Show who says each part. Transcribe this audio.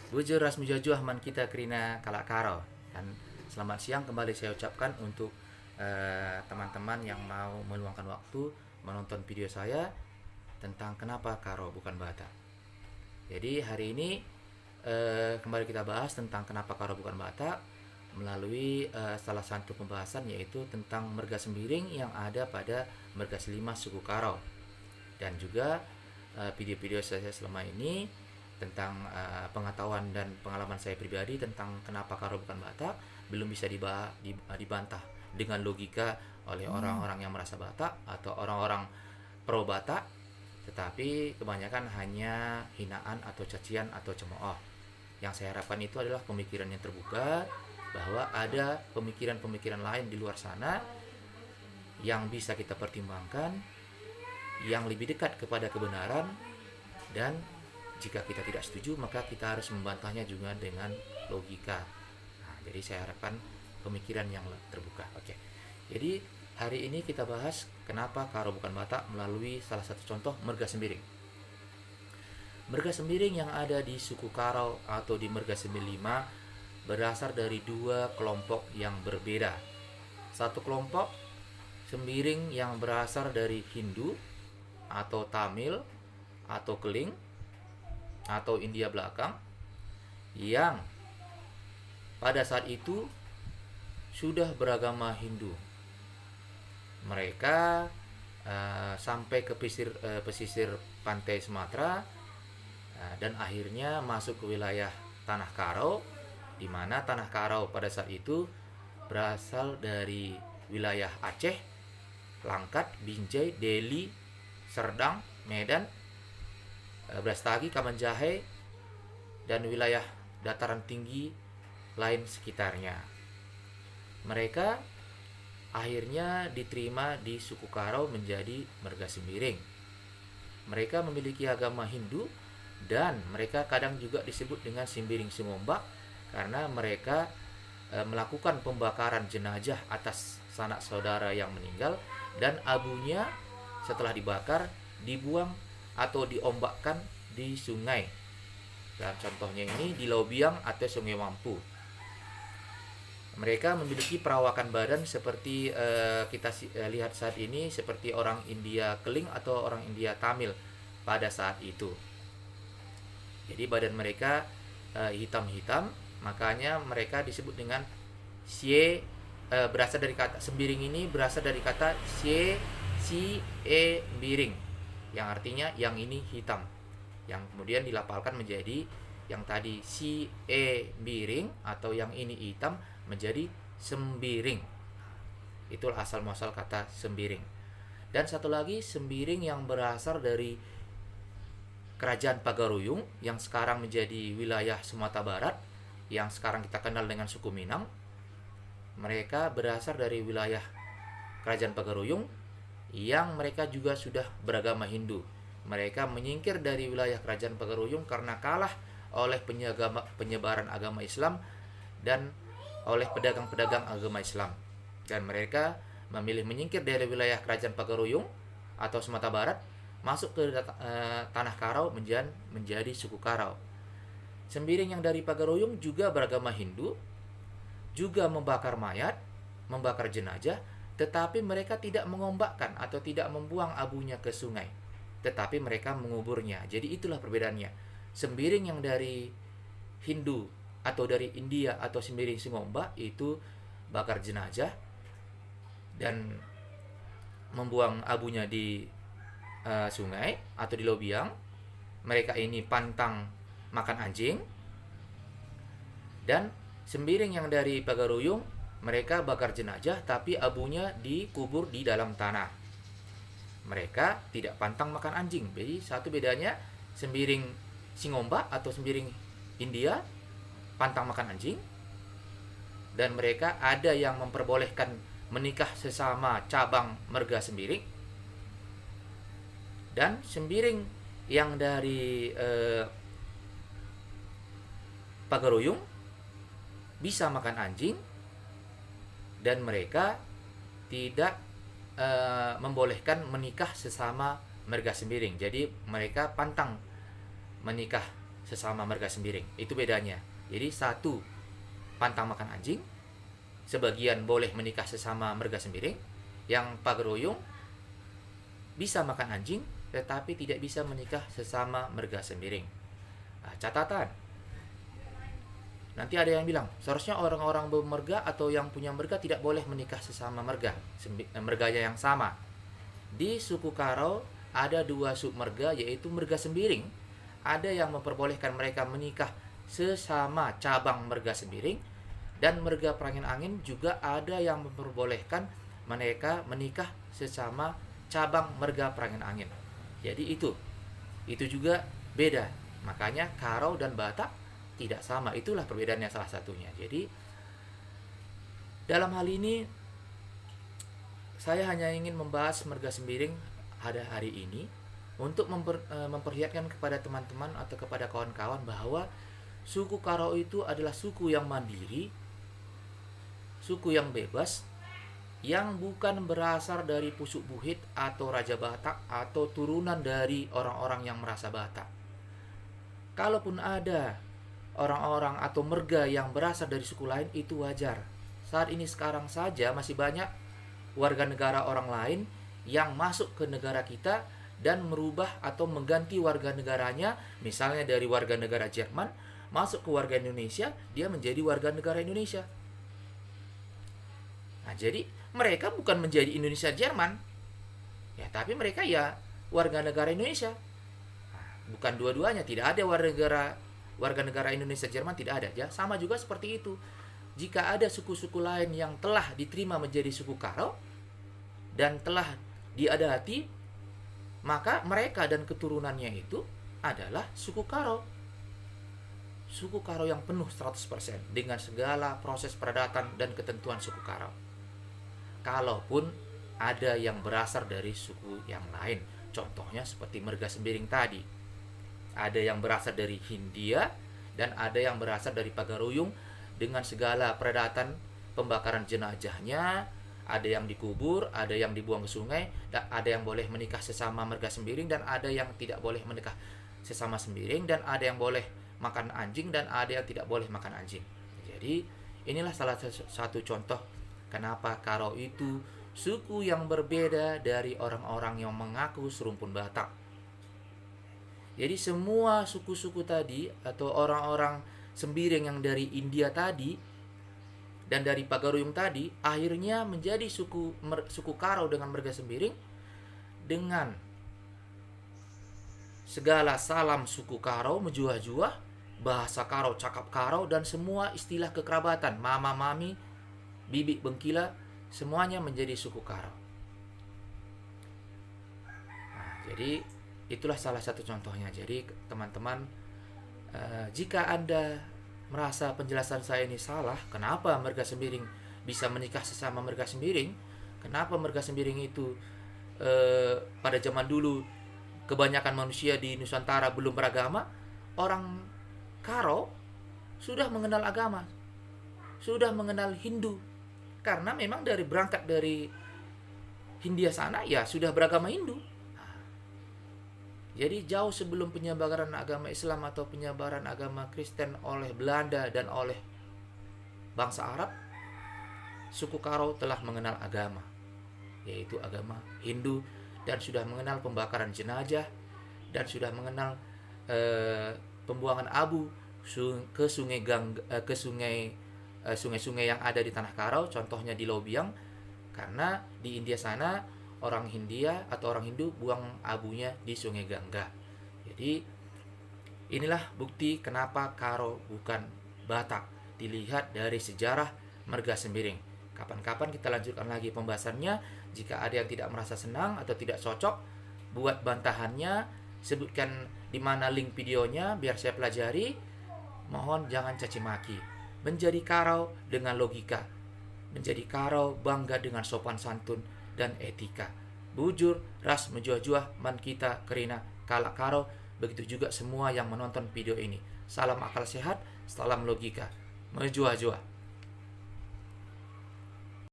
Speaker 1: Bujur rasmi jojo ahman kita kerina kalak karo. Dan selamat siang kembali saya ucapkan untuk teman-teman yang mau meluangkan waktu menonton video saya tentang kenapa karo bukan bata. Jadi hari ini kembali kita bahas tentang kenapa karo bukan bata melalui salah satu pembahasan, yaitu tentang merga sembiring yang ada pada merga selima suku Karo. Dan juga video-video saya selama ini tentang pengetahuan dan pengalaman saya pribadi tentang kenapa Karo bukan Batak belum bisa dibantah dengan logika oleh orang-orang yang merasa Batak atau orang-orang pro Batak, tetapi kebanyakan hanya hinaan atau cacian atau cemooh. Yang saya harapkan itu adalah pemikiran yang terbuka, bahwa ada pemikiran-pemikiran lain di luar sana yang bisa kita pertimbangkan, yang lebih dekat kepada kebenaran, dan jika kita tidak setuju maka kita harus membantahnya juga dengan logika. Jadi saya harapkan pemikiran yang terbuka. Oke. Jadi hari ini kita bahas kenapa Karo bukan Batak melalui salah satu contoh merga sembiring. Merga sembiring yang ada di suku Karo atau di merga 95 berasal dari dua kelompok yang berbeda. Satu kelompok sembiring yang berasal dari Hindu atau Tamil atau Keling atau India belakang, yang pada saat itu sudah beragama Hindu. Mereka sampai ke pesisir pantai Sumatera dan akhirnya masuk ke wilayah Tanah Karo, di mana Tanah Karo pada saat itu berasal dari wilayah Aceh, Langkat, Binjai, Deli, Serdang, Medan, Brastagi, Kamanjahe, dan wilayah dataran tinggi lain sekitarnya. Mereka akhirnya diterima di suku Karo menjadi merga sembiring. Mereka memiliki agama Hindu dan mereka kadang juga disebut dengan sembiring Singombak karena mereka melakukan pembakaran jenazah atas sanak saudara yang meninggal, dan abunya setelah dibakar dibuang atau diombakkan di sungai. Dan contohnya ini di Laubiang atau Sungai Wampu. Mereka memiliki perawakan badan seperti kita lihat saat ini, seperti orang India Keling atau orang India Tamil pada saat itu. Jadi badan mereka hitam-hitam, makanya mereka disebut dengan sie, berasal dari kata sembiring ini berasal dari kata sie si e biring, yang artinya yang ini hitam, yang kemudian dilapalkan menjadi yang tadi si e biring atau yang ini hitam menjadi sembiring. Itulah asal muasal kata sembiring. Dan satu lagi sembiring yang berasal dari Kerajaan Pagaruyung yang sekarang menjadi wilayah Sumatera Barat, yang sekarang kita kenal dengan suku Minang. Mereka berasal dari wilayah Kerajaan Pagaruyung yang mereka juga sudah beragama Hindu. Mereka menyingkir dari wilayah Kerajaan Pagaruyung karena kalah oleh penyebaran agama Islam dan oleh pedagang-pedagang agama Islam. Dan mereka memilih menyingkir dari wilayah Kerajaan Pagaruyung atau Sumatera Barat, masuk ke Tanah Karo menjadi suku Karo. Sembiring yang dari Pagaruyung juga beragama Hindu, juga membakar mayat, membakar jenazah, tetapi mereka tidak mengombakkan atau tidak membuang abunya ke sungai, tetapi mereka menguburnya. Jadi itulah perbedaannya. Sembiring yang dari Hindu atau dari India atau sembiring Singombak itu bakar jenazah dan membuang abunya di sungai atau di Lobiang. Mereka ini pantang makan anjing. Dan sembiring yang dari Pagaruyung, mereka bakar jenazah tapi abunya dikubur di dalam tanah. Mereka tidak pantang makan anjing. Jadi satu bedanya, sembiring Singombak atau sembiring India pantang makan anjing, dan mereka ada yang memperbolehkan menikah sesama cabang merga sembiring. Dan sembiring yang dari Pagaruyung bisa makan anjing, dan mereka tidak membolehkan menikah sesama merga sembiring. Jadi mereka pantang menikah sesama marga sembiring. Itu bedanya. Jadi satu pantang makan anjing, sebagian boleh menikah sesama marga sembiring. Yang Pagaruyung bisa makan anjing tetapi tidak bisa menikah sesama marga sembiring. Nah, catatan. Nanti ada yang bilang, seharusnya orang-orang bermarga atau yang punya marga tidak boleh menikah sesama marganya yang sama. Di suku Karo ada 2 submarga, yaitu marga sembiring. Ada yang memperbolehkan mereka menikah sesama cabang marga sembiring, dan marga Perangin Angin juga ada yang memperbolehkan mereka menikah sesama cabang marga Perangin Angin. Jadi itu juga beda. Makanya Karo dan Batak tidak sama. Itulah perbedaannya salah satunya. Jadi dalam hal ini saya hanya ingin membahas marga sembiring pada hari ini untuk memperlihatkan kepada teman-teman atau kepada kawan-kawan bahwa suku Karo itu adalah suku yang mandiri, suku yang bebas, yang bukan berasal dari Pusuk Buhit atau Raja Batak atau turunan dari orang-orang yang merasa Batak. Kalaupun ada orang-orang atau marga yang berasal dari suku lain, itu wajar. Saat ini sekarang saja masih banyak warga negara orang lain yang masuk ke negara kita dan merubah atau mengganti warga negaranya, misalnya dari warga negara Jerman masuk ke warga Indonesia, dia menjadi warga negara Indonesia. Nah, jadi mereka bukan menjadi Indonesia Jerman, ya, tapi mereka ya warga negara Indonesia. Nah, bukan dua-duanya, tidak ada warga negara Indonesia Jerman, tidak ada. Ya, sama juga seperti itu. Jika ada suku-suku lain yang telah diterima menjadi suku Karo dan telah diadati, maka mereka dan keturunannya itu adalah suku Karo. Suku Karo yang penuh 100% dengan segala proses peradatan dan ketentuan suku Karo. Kalaupun ada yang berasal dari suku yang lain, contohnya seperti marga sembiring tadi. Ada yang berasal dari Hindia dan ada yang berasal dari Pagaruyung dengan segala peradatan, pembakaran jenazahnya, ada yang dikubur, ada yang dibuang ke sungai, dan ada yang boleh menikah sesama marga sembiring dan ada yang tidak boleh menikah sesama sembiring, dan ada yang boleh makan anjing dan ada yang tidak boleh makan anjing. Jadi inilah salah satu contoh kenapa Karo itu suku yang berbeda dari orang-orang yang mengaku serumpun Batak. Jadi semua suku-suku tadi atau orang-orang sembiring yang dari India tadi dan dari Pagaruyung tadi akhirnya menjadi suku Karo dengan marga sembiring dengan segala salam suku Karo, menjuah-juah, bahasa Karo, cakap Karo, dan semua istilah kekerabatan, mama, mami, bibi, bengkila, semuanya menjadi suku Karo. Nah, jadi itulah salah satu contohnya. Jadi teman-teman, jika Anda merasa penjelasan saya ini salah, kenapa marga sembiring bisa menikah sesama marga sembiring, kenapa marga sembiring itu pada zaman dulu kebanyakan manusia di Nusantara belum beragama, orang Karo sudah mengenal agama, sudah mengenal Hindu, karena memang berangkat dari Hindia sana ya sudah beragama Hindu. Jadi jauh sebelum penyebaran agama Islam atau penyebaran agama Kristen oleh Belanda dan oleh bangsa Arab, suku Karo telah mengenal agama, yaitu agama Hindu, dan sudah mengenal pembakaran jenazah, dan sudah mengenal pembuangan abu ke sungai-sungai yang ada di tanah Karo, contohnya di Lobiang, karena di India sana orang Hindia atau orang Hindu buang abunya di Sungai Gangga. Jadi inilah bukti kenapa Karo bukan Batak, dilihat dari sejarah marga sembiring. Kapan-kapan kita lanjutkan lagi pembahasannya. Jika ada yang tidak merasa senang atau tidak cocok, buat bantahannya, sebutkan di mana link videonya biar saya pelajari. Mohon jangan caci maki. Menjadi Karo dengan logika, menjadi Karo bangga dengan sopan santun dan etika. Bujur, ras, menjuah-juah, man kita, kerina, kalak Karo. Begitu juga semua yang menonton video ini. Salam akal sehat, salam logika, menjuah-juah.